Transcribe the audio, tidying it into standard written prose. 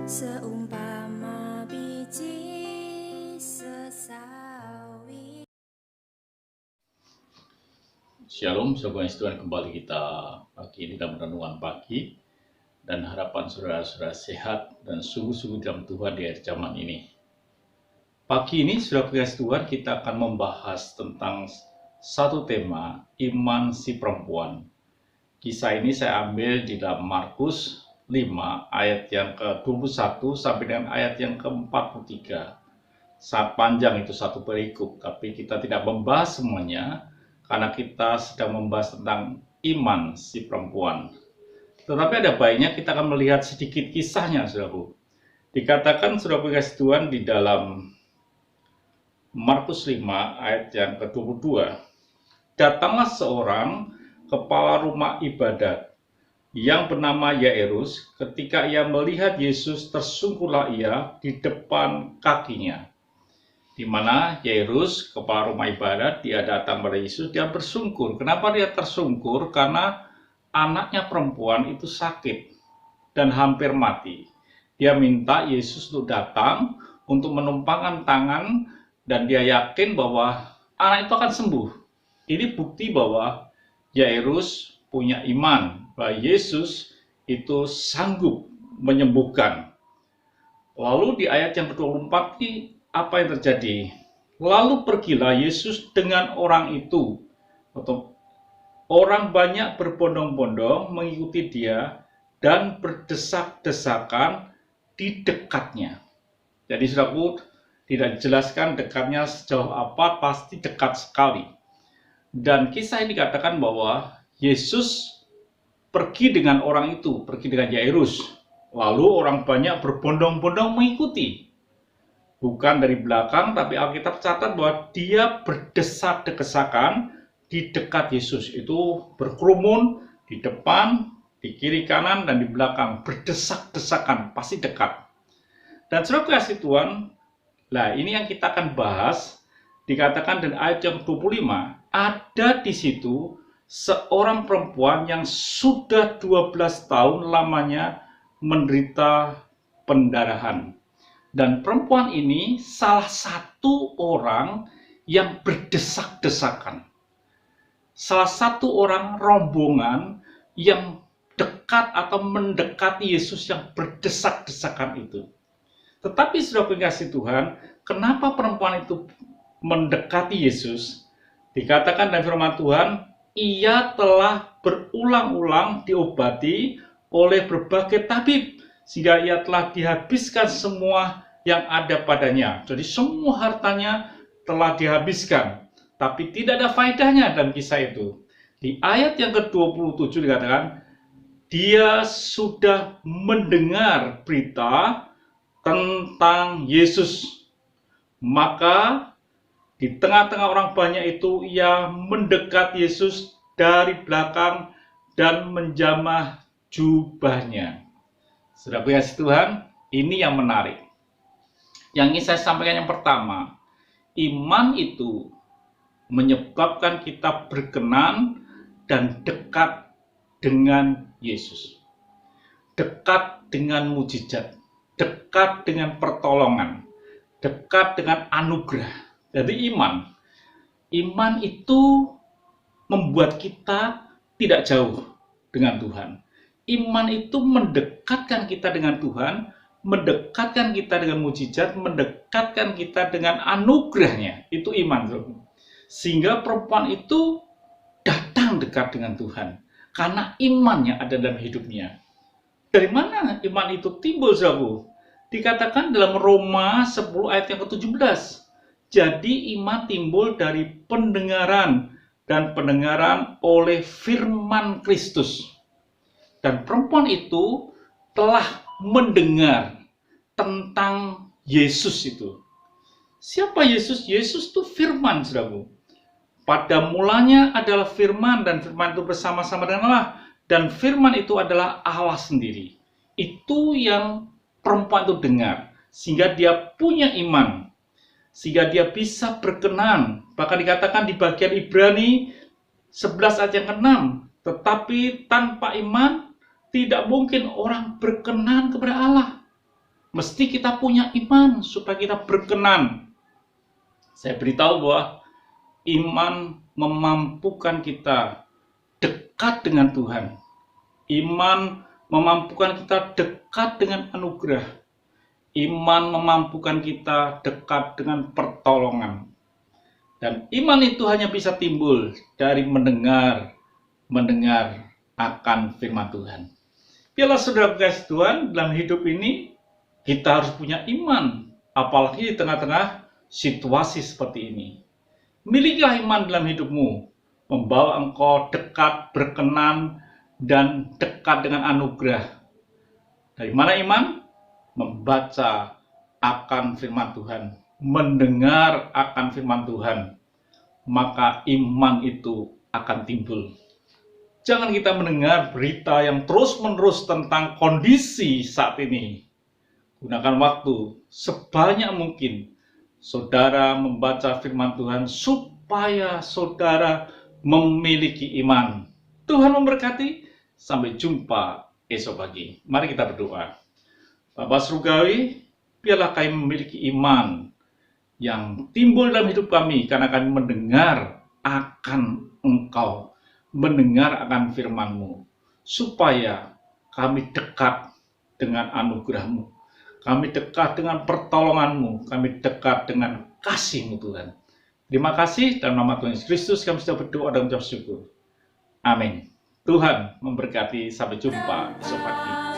Seumpama biji sesawi. Shalom, sahabat Tuhan, kembali kita pagi ini dalam renungan pagi, dan harapan saudara-saudara sehat dan sungguh-sungguh dalam Tuhan di akhir zaman ini. Pagi ini, saudara Tuhan, kita akan membahas tentang satu tema, iman si perempuan. Kisah ini saya ambil di dalam Markus 5 ayat yang ke-21 sampai dengan ayat yang ke-43. Sangat panjang itu satu perikop, tapi kita tidak membahas semuanya karena kita sedang membahas tentang iman si perempuan. Tetapi ada baiknya kita akan melihat sedikit kisahnya, saudaraku. Dikatakan, saudara kasih Tuhan, di dalam Markus 5 ayat yang ke-22, datanglah seorang kepala rumah ibadat yang bernama Yairus. Ketika ia melihat Yesus, tersungkurlah ia di depan kakinya. Di mana Yairus, kepala rumah ibadat, dia datang pada Yesus, dia bersungkur. Kenapa dia tersungkur? Karena anaknya perempuan itu sakit dan hampir mati. Dia minta Yesus untuk datang untuk menumpangkan tangan, dan dia yakin bahwa anak itu akan sembuh. Ini bukti bahwa Yairus punya iman bahwa Yesus itu sanggup menyembuhkan. Lalu di ayat yang ke-24 ini, apa yang terjadi? Lalu pergilah Yesus dengan orang itu. Orang banyak berbondong-bondong mengikuti dia dan berdesak-desakan di dekatnya. Jadi saudaraku, tidak dijelaskan dekatnya sejauh apa, pasti dekat sekali. Dan kisah ini dikatakan bahwa Yesus pergi dengan orang itu, pergi dengan Yairus. Lalu orang banyak berbondong-bondong mengikuti. Bukan dari belakang, tapi Alkitab catat bahwa dia berdesak-desakan di dekat Yesus. Itu berkerumun di depan, di kiri kanan, dan di belakang. Berdesak-desakan, pasti dekat. Dan saudara kasih Tuhan, nah ini yang kita akan bahas. Dikatakan dan ayat yang 25, ada di situ seorang perempuan yang sudah 12 tahun lamanya menderita pendarahan. Dan perempuan ini salah satu orang yang berdesak-desakan. Salah satu orang rombongan yang dekat atau mendekati Yesus yang berdesak-desakan itu. Tetapi sudah kasih Tuhan, kenapa perempuan itu mendekati Yesus? Dikatakan dalam firman Tuhan, ia telah berulang-ulang diobati oleh berbagai tabib, sehingga ia telah dihabiskan semua yang ada padanya. Jadi semua hartanya telah dihabiskan, tapi tidak ada faedahnya dalam kisah itu. Di ayat yang ke-27 dikatakan, dia sudah mendengar berita tentang Yesus. Maka di tengah-tengah orang banyak itu, ia mendekat Yesus dari belakang dan menjamah jubahnya. Saudara kasih Tuhan, ini yang menarik. Yang ingin saya sampaikan yang pertama, iman itu menyebabkan kita berkenan dan dekat dengan Yesus. Dekat dengan mujizat, dekat dengan pertolongan, dekat dengan anugerah. Jadi iman itu membuat kita tidak jauh dengan Tuhan. Iman itu mendekatkan kita dengan Tuhan, mendekatkan kita dengan mujizat, mendekatkan kita dengan anugerahnya. Itu iman. Sehingga perempuan itu datang dekat dengan Tuhan karena imannya ada dalam hidupnya. Dari mana iman itu timbul, saudaraku? Dikatakan dalam Roma 10 ayat yang ke-17. Jadi iman timbul dari pendengaran, dan pendengaran oleh firman Kristus. Dan perempuan itu telah mendengar tentang Yesus itu. Siapa Yesus? Yesus itu firman, saudaraku. Pada mulanya adalah firman, dan firman itu bersama-sama dengan Allah. Dan firman itu adalah Allah sendiri. Itu yang perempuan itu dengar, sehingga dia punya iman, sehingga dia bisa berkenan. Bahkan dikatakan di bagian Ibrani 11 ayat yang ke-6, tetapi tanpa iman tidak mungkin orang berkenan kepada Allah. mesti kita punya iman supaya kita berkenan. Saya beritahu bahwa iman memampukan kita dekat dengan Tuhan. Iman memampukan kita dekat dengan anugerah. Iman memampukan kita dekat dengan pertolongan. Dan iman itu hanya bisa timbul dari mendengar akan firman Tuhan. Biarlah saudara kasih Tuhan, dalam hidup ini kita harus punya iman, apalagi di tengah-tengah situasi seperti ini. Milikilah iman dalam hidupmu, membawa engkau dekat, berkenan, dan dekat dengan anugerah. Dari mana iman? Membaca akan firman Tuhan, mendengar akan firman Tuhan, maka iman itu akan timbul. Jangan kita mendengar berita yang terus-menerus tentang kondisi saat ini. Gunakan waktu sebanyak mungkin saudara membaca firman Tuhan supaya saudara memiliki iman. Tuhan memberkati. Sampai jumpa esok pagi. Mari kita berdoa. Bapa Surgawi, biarlah kami memiliki iman yang timbul dalam hidup kami karena kami mendengar akan Engkau, mendengar akan firman-Mu, supaya kami dekat dengan anugerah-Mu, kami dekat dengan pertolongan-Mu, kami dekat dengan kasih-Mu Tuhan. Terima kasih, dalam nama Tuhan Yesus Kristus kami sudah berdoa dan mengucap syukur. Amin. Tuhan memberkati, sampai jumpa esok pagi.